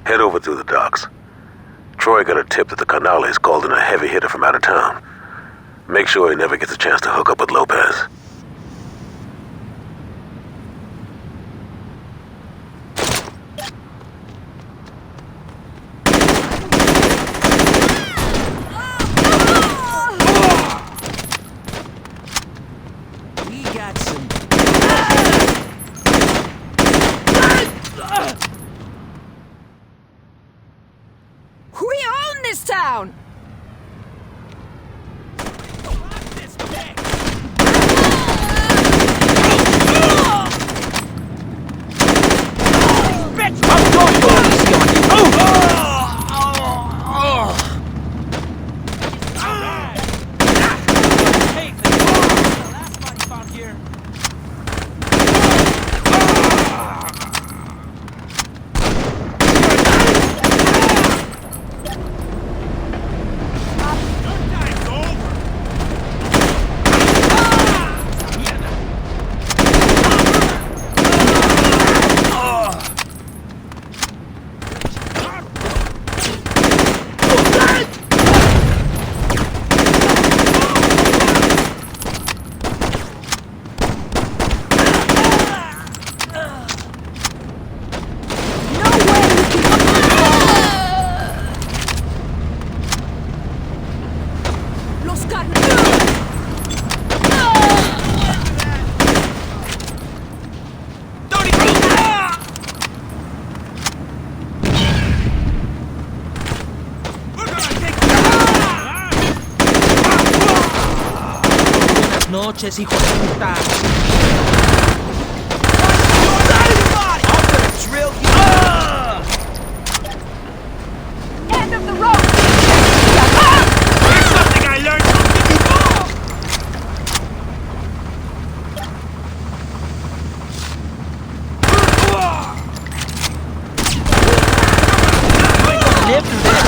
Head over through the docks. Troy got a tip that the Canales called in a heavy hitter from out of town. Make sure he never gets a chance to hook up with Lopez. We got some... We own this town! Noches, hijo de puta. End of the road! There's something I learned from before. I'm gonna live through this.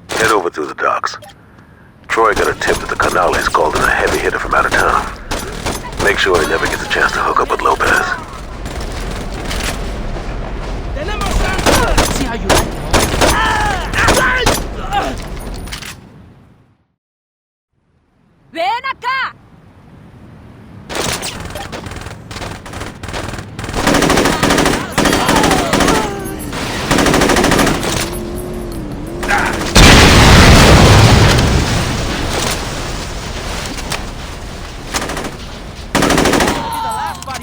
Head over through the docks. Troy got a tip that the Canales called in a heavy hitter from out of town. Make sure he never gets a chance to hook up with Lopez. See how you like it. ¡Ven acá!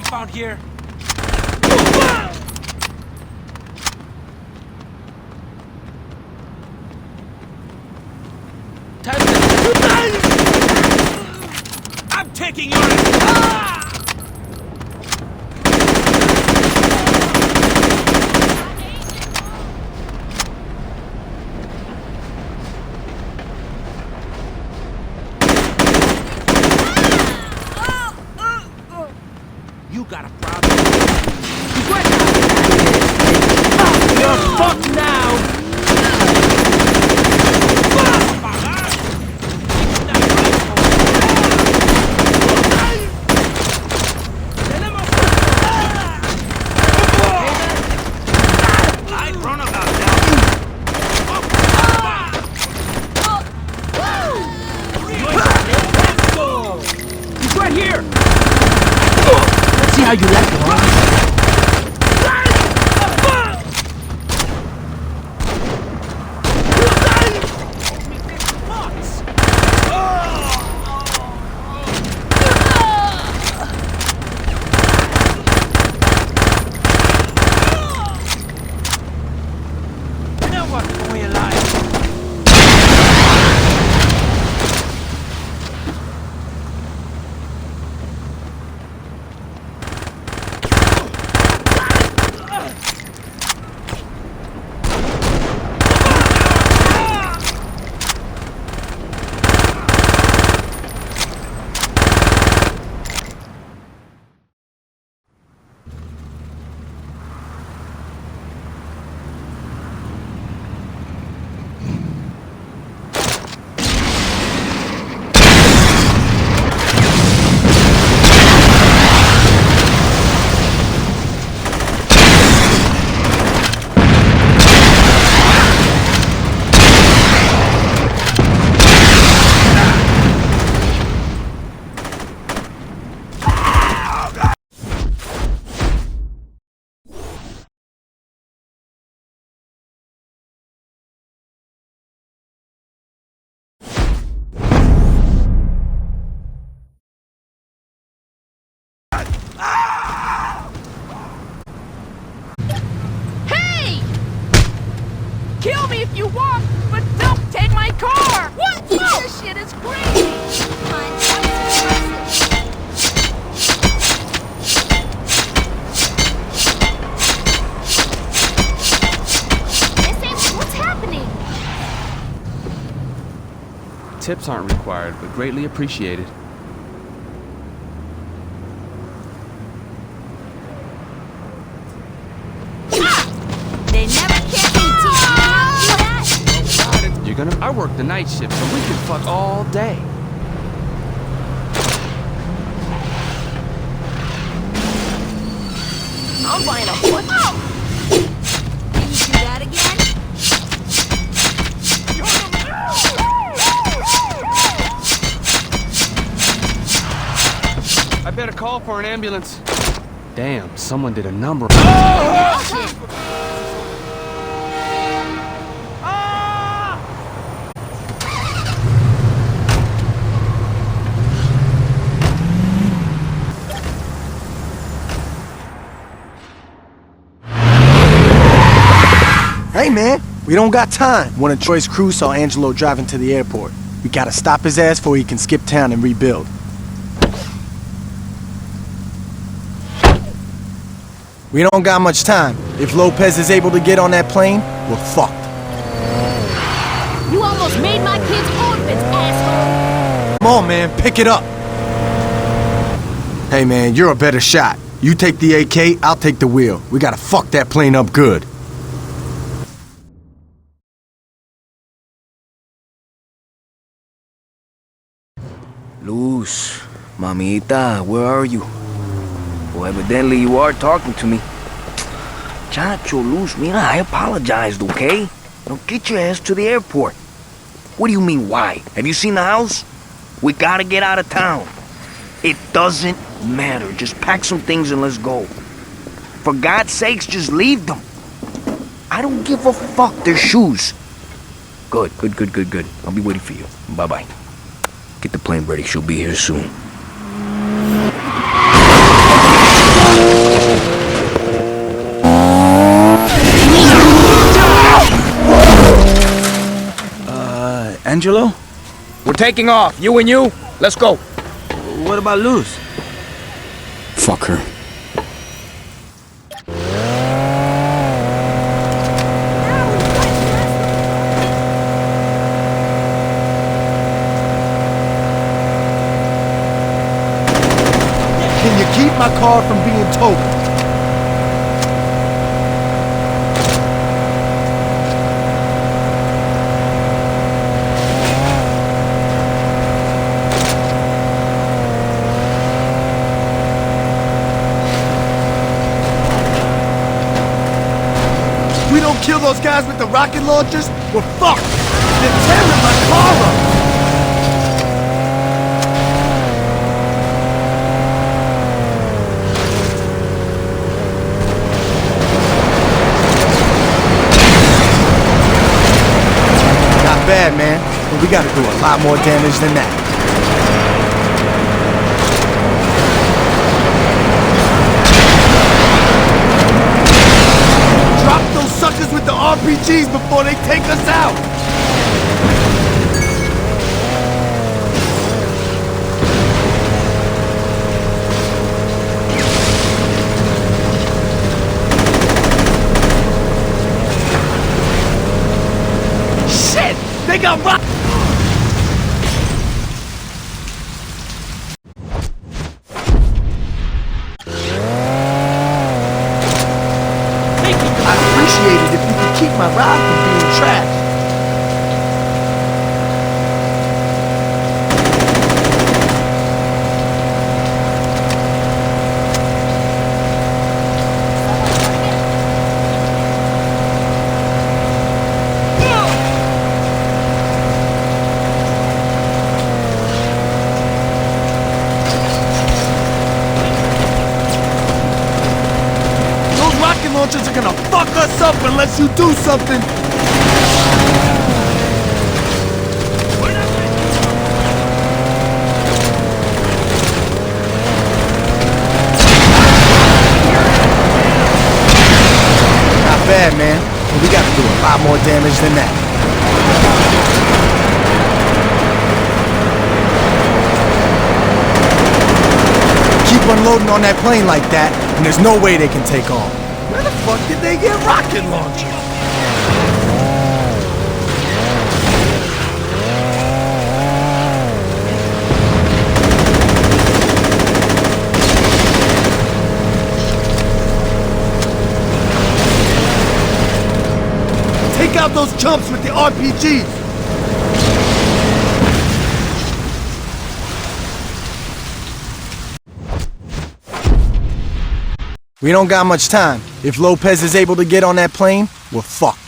Found here. I'm taking yours. You got a problem. You're fucked now! I'd run about that. He's right here! Let's see how you like it, huh? God! Ah! Hey! Kill me if you want, but don't take my car! What? This shit is crazy! What's happening? Tips aren't required, but greatly appreciated. They never catch me, teach You're gonna. I work the night shift, so we can fuck all day. I'm buying a foot. Can you do that again? I better call for an ambulance. Damn, someone did a number. Hey, man, we don't got time. One of Troy's crew saw Angelo driving to the airport. We gotta stop his ass before he can skip town and rebuild. We don't got much time. If Lopez is able to get on that plane, we're fucked. You almost made my kids orphans, asshole! Come on, man, pick it up. Hey, man, you're a better shot. You take the AK, I'll take the wheel. We gotta fuck that plane up good. Luz, mamita, where are you? Well, evidently you are talking to me. Chacho, Luz, mira, I apologized, okay? Now get your ass to the airport. What do you mean, why? Have you seen the house? We gotta get out of town. It doesn't matter. Just pack some things and let's go. For God's sakes, just leave them. I don't give a fuck. They're shoes. Good. I'll be waiting for you. Bye-bye. Get the plane ready. She'll be here soon. Angelo? We're taking off. You and you. Let's go. What about Luz? Fuck her. Can you keep my car from being totaled? We don't kill those guys with the rocket launchers, we're fucked! They're tearing my car up! Not bad, man, but we gotta do a lot more damage than that. Drop those suckers with the RPGs before they take us out! Shit! They got rock! I'd appreciate it if you could keep my ride from being trashed. Those rocket launchers are gonna fuck us up unless you do something. bad, man. But we gotta do a lot more damage than that. Keep unloading on that plane like that, and there's no way they can take off. Where the fuck did they get rocket launchers? Take out those chumps with the RPGs! We don't got much time. If Lopez is able to get on that plane, we're fucked.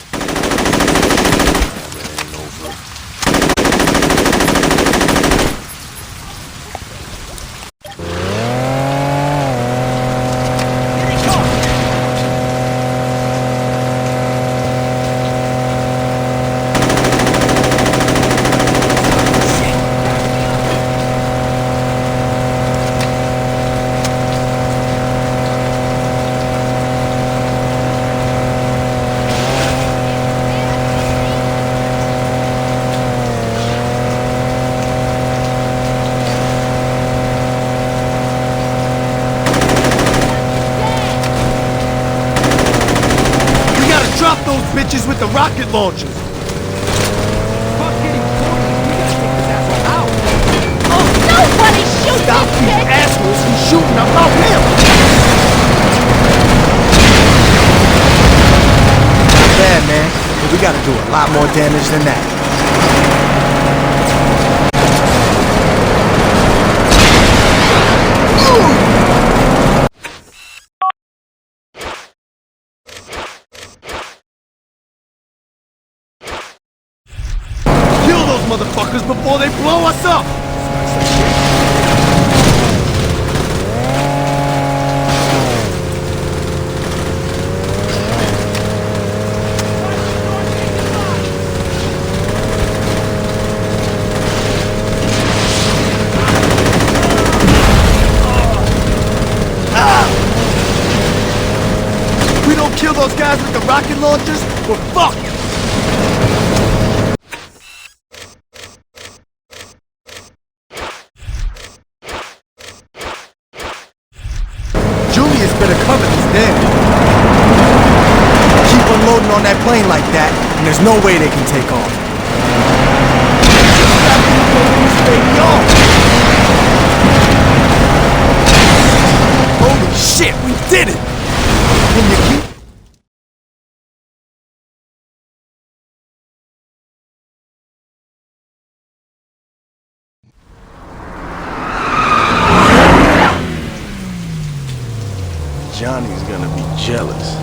Drop those bitches with the rocket launchers! Nobody shoot Stop this these bitch! assholes from shooting about him! Not bad, man, but we gotta do a lot more damage than that. Kill those motherfuckers before they blow us up! If we don't kill those guys with the rocket launchers, we're fucked! Julius better cover this damn. Keep unloading on that plane like that, and there's no way they can take off. Holy shit, we did it! Can you keep... Johnny's gonna be jealous.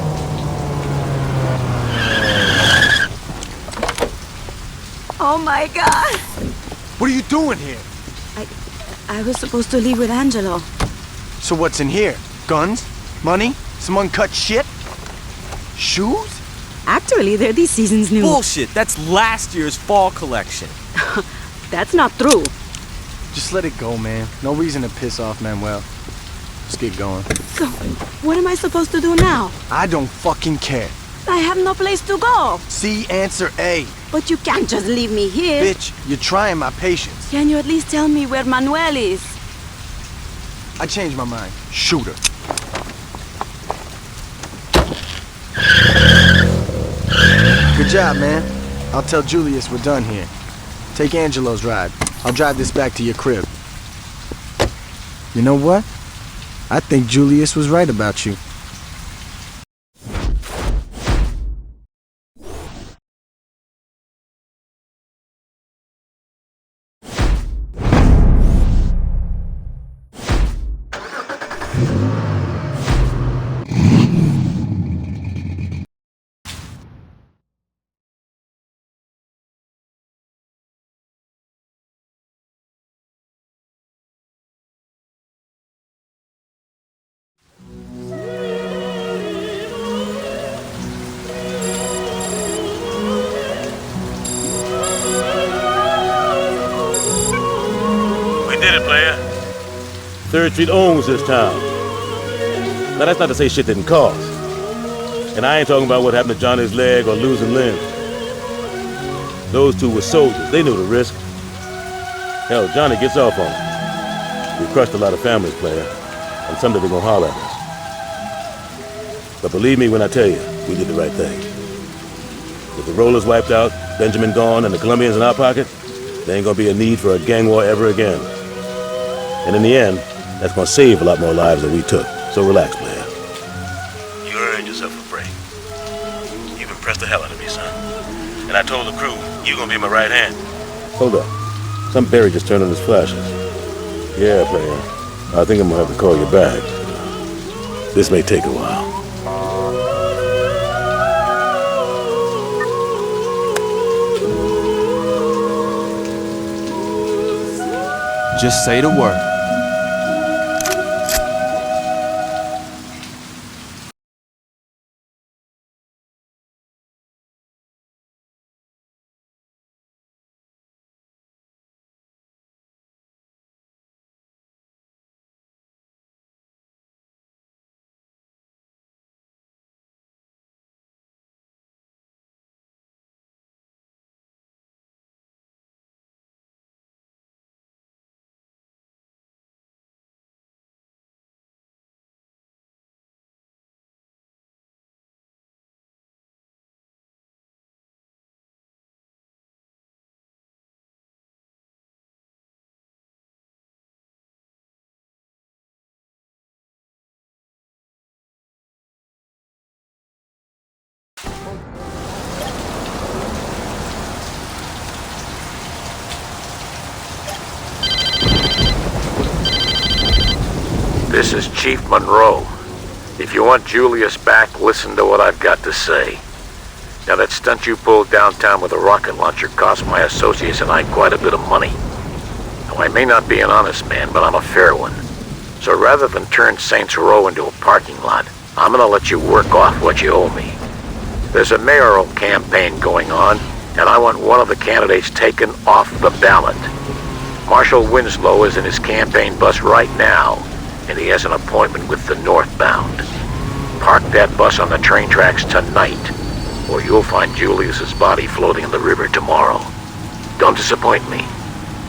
Oh my God! What are you doing here? I was supposed to leave with Angelo. So what's in here? Guns? Money? Some uncut shit? Shoes? Actually, they're this season's new. Bullshit, that's last year's fall collection. That's not true. Just let it go, man. No reason to piss off Manuel. Let's get going. So, what am I supposed to do now? I don't fucking care. I have no place to go. See, answer A. But you can't just leave me here. Bitch, you're trying my patience. Can you at least tell me where Manuel is? I changed my mind. Shoot her. Good job, man. I'll tell Julius we're done here. Take Angelo's ride. I'll drive this back to your crib. You know what? I think Julius was right about you. Did it, player. 3rd Street owns this town. Now, that's not to say shit didn't cost. And I ain't talking about what happened to Johnny's leg or losing limbs. Those two were soldiers. They knew the risk. Hell, Johnny gets off on it. We crushed a lot of families, player. And someday they're gonna holler at us. But believe me when I tell you, we did the right thing. With the rollers wiped out, Benjamin gone, and the Colombians in our pocket, there ain't gonna be a need for a gang war ever again. And in the end, that's gonna save a lot more lives than we took. So relax, player. You earned yourself a break. You've impressed the hell out of me, son. And I told the crew, you're gonna be my right hand. Hold up. Some berry just turned on his flashes. Yeah, player. I think I'm gonna have to call you back. This may take a while. Just say the word. This is Chief Monroe. If you want Julius back, listen to what I've got to say. Now, that stunt you pulled downtown with a rocket launcher cost my associates and I quite a bit of money. Now, I may not be an honest man, but I'm a fair one. So rather than turn Saints Row into a parking lot, I'm gonna let you work off what you owe me. There's a mayoral campaign going on, and I want one of the candidates taken off the ballot. Marshal Winslow is in his campaign bus right now, and he has an appointment with the northbound. Park that bus on the train tracks tonight, or you'll find Julius's body floating in the river tomorrow. Don't disappoint me.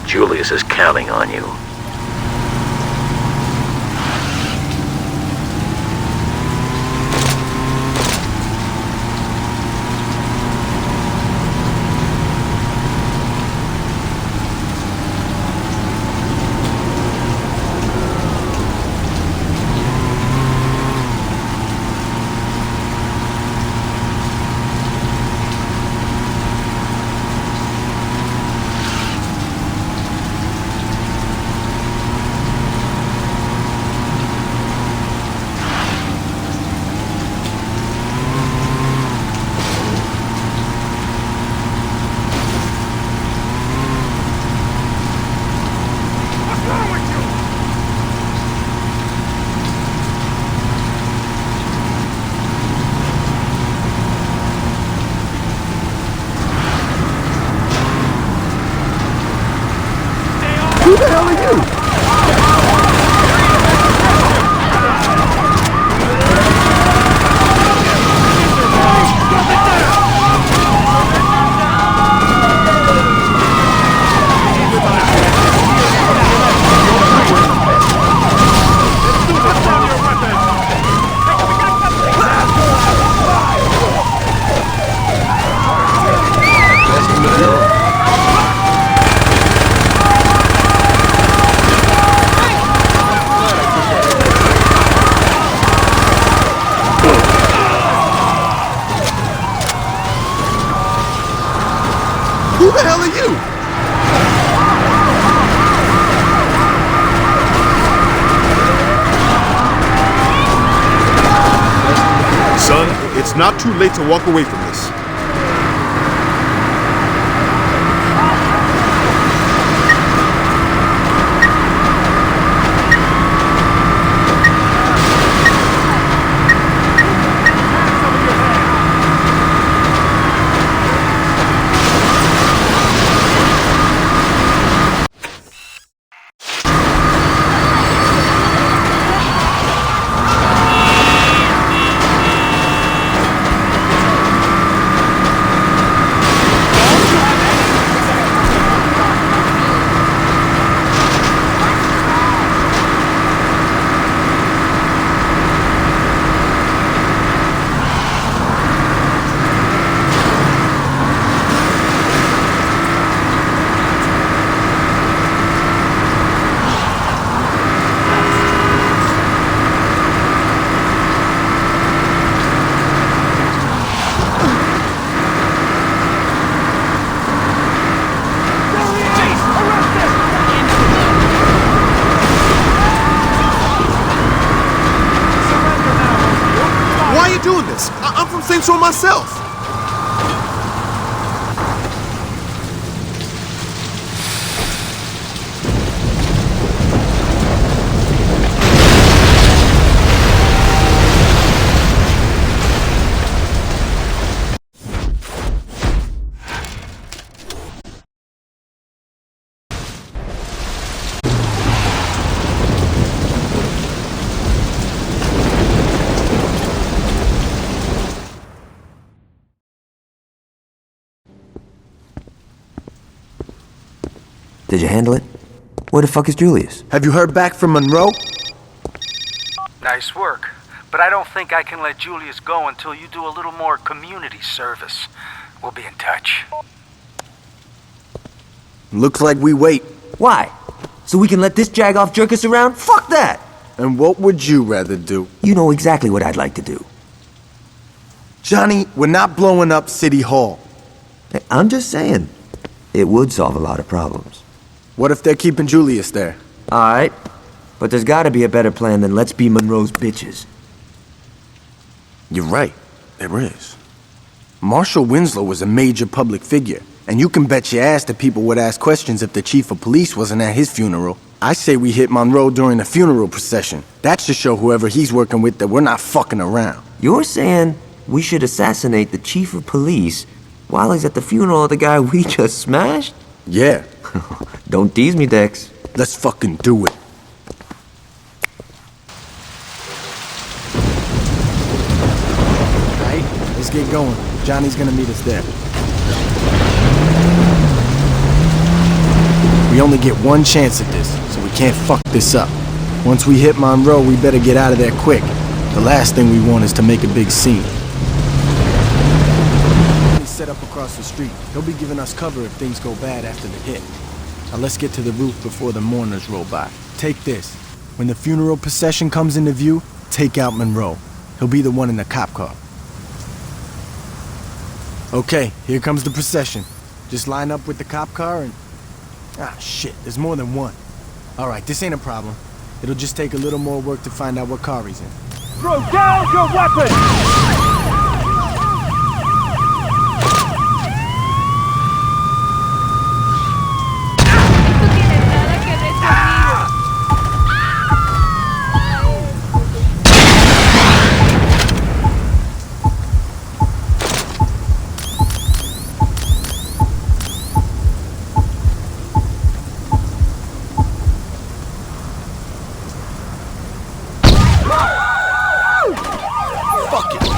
Julius is counting on you. Who the hell are you? Who the hell are you? Son, it's not too late to walk away from this. doing this? I'm from St. Saul myself. Did you handle it? Where the fuck is Julius? Have you heard back from Monroe? Nice work. But I don't think I can let Julius go until you do a little more community service. We'll be in touch. Looks like we wait. Why? So we can let this jag-off jerk us around? Fuck that! And what would you rather do? You know exactly what I'd like to do. Johnny, we're not blowing up City Hall. Hey, I'm just saying, it would solve a lot of problems. What if they're keeping Julius there? Alright, but there's gotta be a better plan than let's be Monroe's bitches. You're right, there is. Marshal Winslow was a major public figure, and you can bet your ass that people would ask questions if the chief of police wasn't at his funeral. I say we hit Monroe during the funeral procession. That should show whoever he's working with that we're not fucking around. You're saying we should assassinate the chief of police while he's at the funeral of the guy we just smashed? Yeah. Don't tease me, Dex. Let's fucking do it. Alright, let's get going. Johnny's gonna meet us there. We only get one chance at this, so we can't fuck this up. Once we hit Monroe, we better get out of there quick. The last thing we want is to make a big scene. He's set up across the street. He'll be giving us cover if things go bad after the hit. Now let's get to the roof before the mourners roll by. Take this. When the funeral procession comes into view, take out Monroe. He'll be the one in the cop car. Okay, here comes the procession. Just line up with the cop car and... Ah, shit, there's more than one. Alright, this ain't a problem. It'll just take a little more work to find out what car he's in. Throw down your weapon!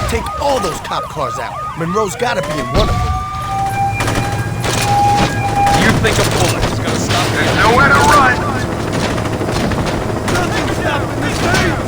Take all those cop cars out. Monroe's gotta be in one of them. You think a bullet is gonna stop me? There's nowhere to run! Nothing's stopping this thing!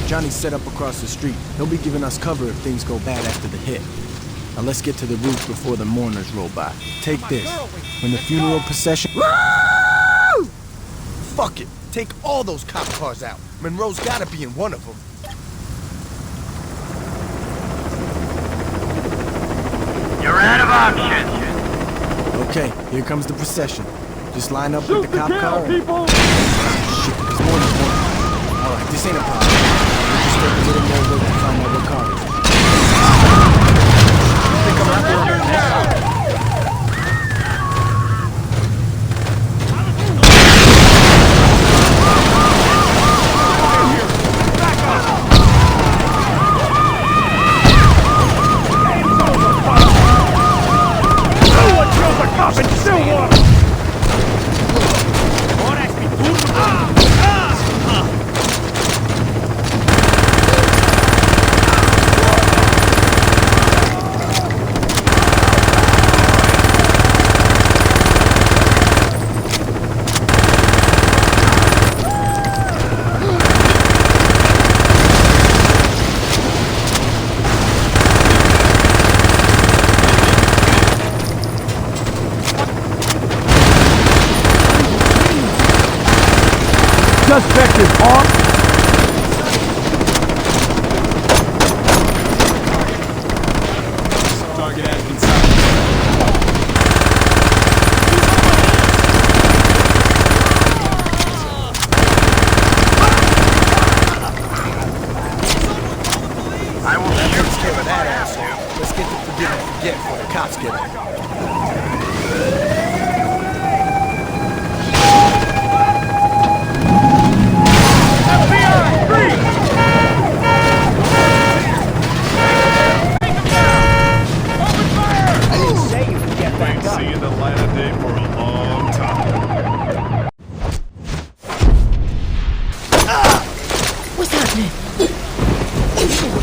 Johnny's set up across the street. He'll be giving us cover if things go bad after the hit. Now let's get to the roof before the mourners roll by. Take this. When the funeral procession... Fuck it. Take all those cop cars out. Monroe's gotta be in one of them. You're out of options. Okay, here comes the procession. Just line up with the cop car and... people! Shit, there's more than one. Alright, this ain't a problem. We'll just take a little more work to find out what car it is. Suspect is off. Target has been sighted. I will take care of that asshole. Let's get the forgive and forget before the cops get him. Seeing the light of day for a long time. What's happening?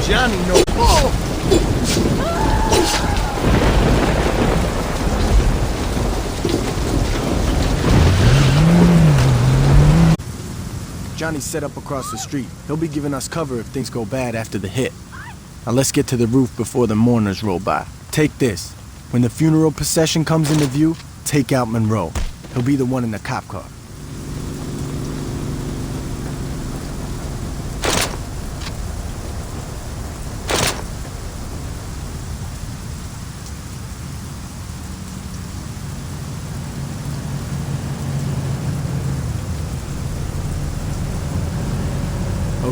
Johnny, no. Johnny's set up across the street. He'll be giving us cover if things go bad after the hit. Now let's get to the roof before the mourners roll by. Take this. When the funeral procession comes into view, take out Monroe. He'll be the one in the cop car.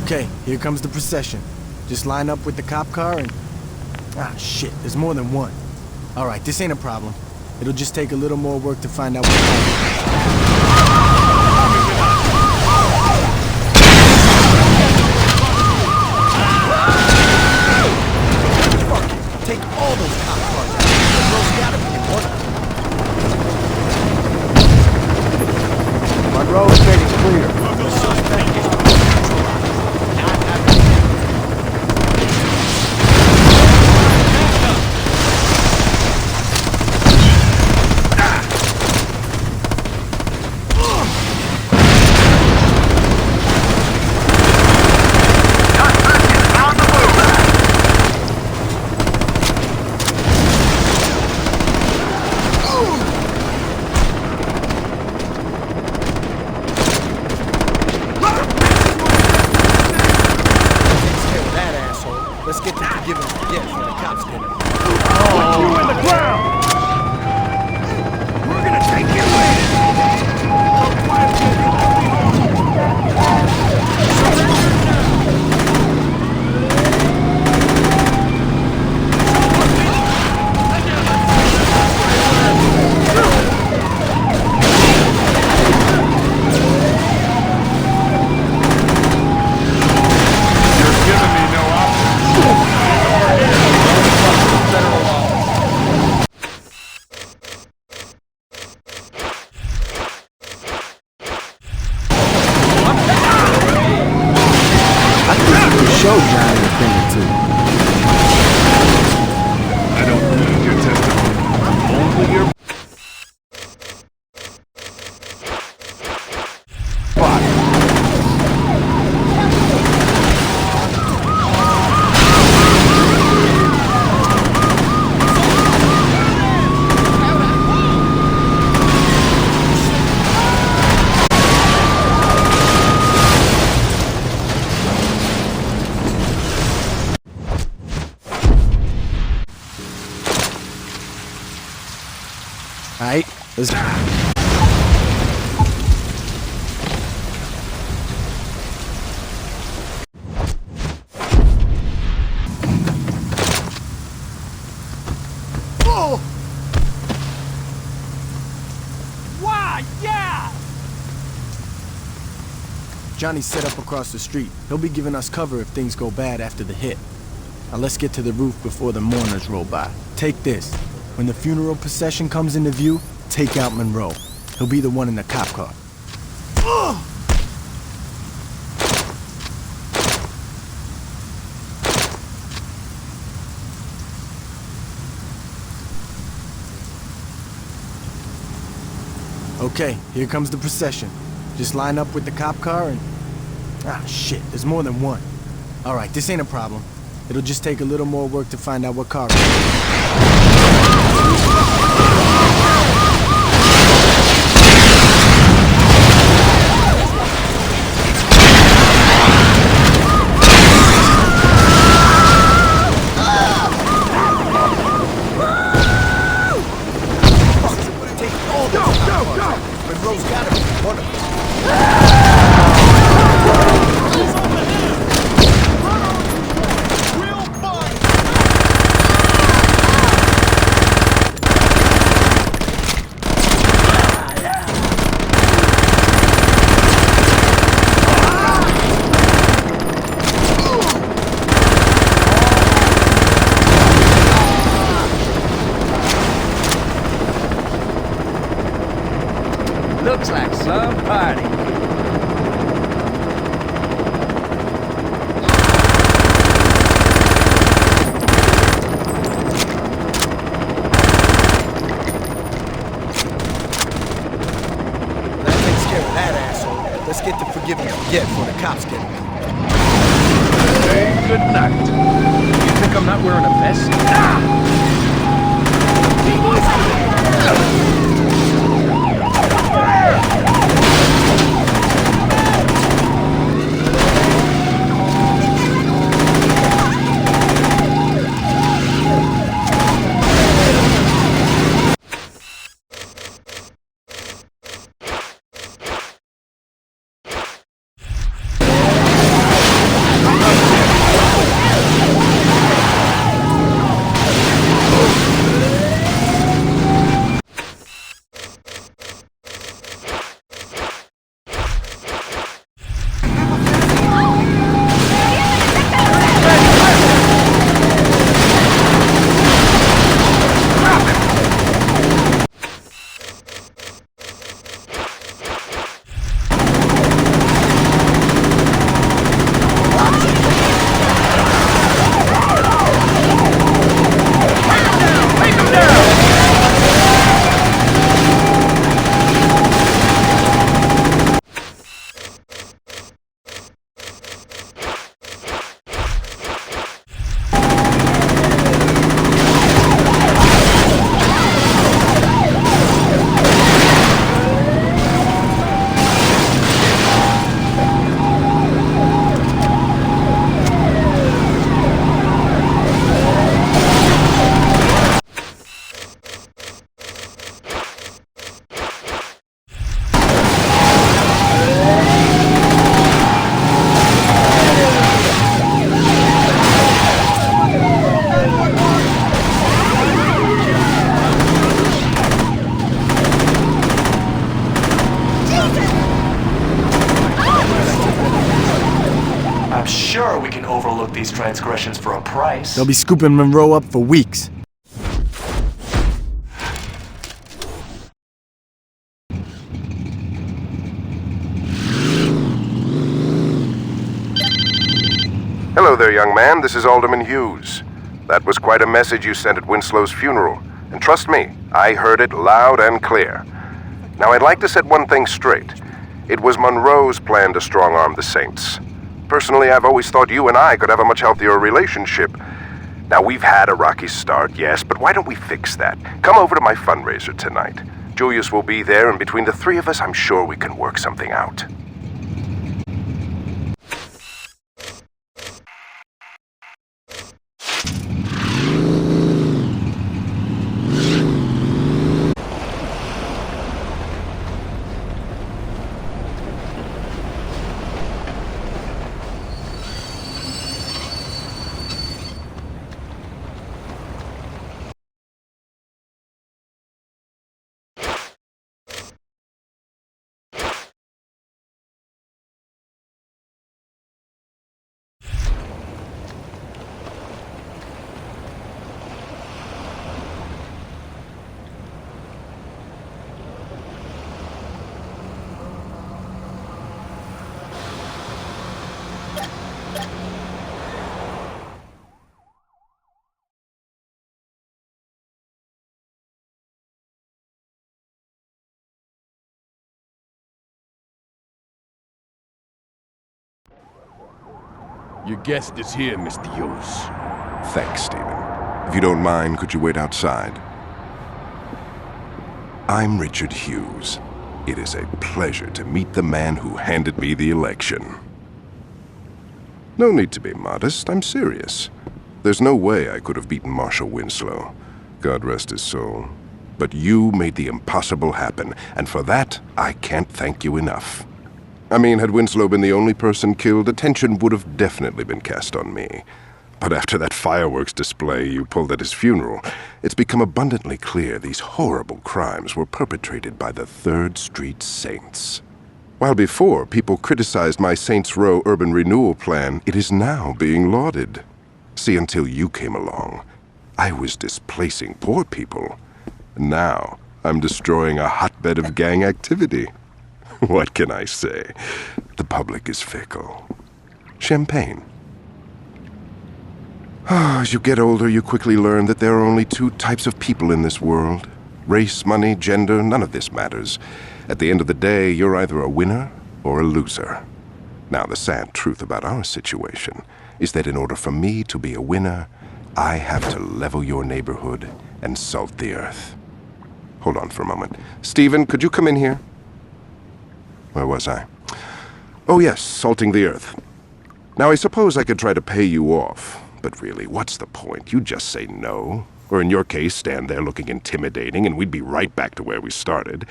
Okay, here comes the procession. Just line up with the cop car and... Ah, shit, there's more than one. Alright, this ain't a problem. It'll just take a little more work to find out what Fuck it. Take all those cop cars out. Monroe's gotta be in one of them. Monroe is getting clear. The suspect is... Let's get to forgive and forget before the cops get him. Put you in the ground! We're gonna take you in! Show Johnny a thing or two. I don't need your testimony. Only your... Let's go. Wow, yeah! Johnny's set up across the street. He'll be giving us cover if things go bad after the hit. Now let's get to the roof before the mourners roll by. Take this. When the funeral procession comes into view, take out Monroe. He'll be the one in the cop car. Okay, here comes the procession. Just line up with the cop car and... Ah, shit, there's more than one. Alright, this ain't a problem. It'll just take a little more work to find out what car it Monroe's got to be one of them. Looks like some party. That takes care of that asshole. Let's get to forgive and forget before the cops get him. Hey, good night. You think I'm not wearing a vest? I'm sure we can overlook these transgressions for a price. They'll be scooping Monroe up for weeks. Hello there, young man. This is Alderman Hughes. That was quite a message you sent at Winslow's funeral. And trust me, I heard it loud and clear. Now, I'd like to set one thing straight. It was Monroe's plan to strong-arm the Saints. Personally, I've always thought you and I could have a much healthier relationship. Now, we've had a rocky start, yes, but why don't we fix that? Come over to my fundraiser tonight. Julius will be there, and between the three of us, I'm sure we can work something out. Your guest is here, Mr. Hughes. Thanks, Stephen. If you don't mind, could you wait outside? I'm Richard Hughes. It is a pleasure to meet the man who handed me the election. No need to be modest, I'm serious. There's no way I could have beaten Marshal Winslow. God rest his soul. But you made the impossible happen, and for that, I can't thank you enough. I mean, had Winslow been the only person killed, attention would have definitely been cast on me. But after that fireworks display you pulled at his funeral, it's become abundantly clear these horrible crimes were perpetrated by the 3rd Street Saints. While before people criticized my Saints Row urban renewal plan, it is now being lauded. See, until you came along, I was displacing poor people. Now, I'm destroying a hotbed of gang activity. What can I say? The public is fickle. Champagne. As you get older, you quickly learn that there are only 2 types of people in this world. Race, money, gender, none of this matters. At the end of the day, you're either a winner or a loser. Now, the sad truth about our situation is that in order for me to be a winner, I have to level your neighborhood and salt the earth. Hold on for a moment. Stephen, could you come in here? Where was I? Oh yes, salting the earth. Now, I suppose I could try to pay you off, but really, what's the point? You just say no. Or in your case, stand there looking intimidating, and we'd be right back to where we started.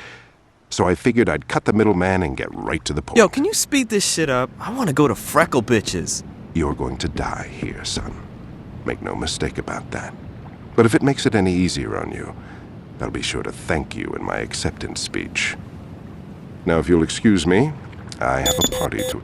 So I figured I'd cut the middleman and get right to the point. Yo, can you speed this shit up? I want to go to Freckle Bitches. You're going to die here, son. Make no mistake about that. But if it makes it any easier on you, I'll be sure to thank you in my acceptance speech. Now, if you'll excuse me, I have a party to...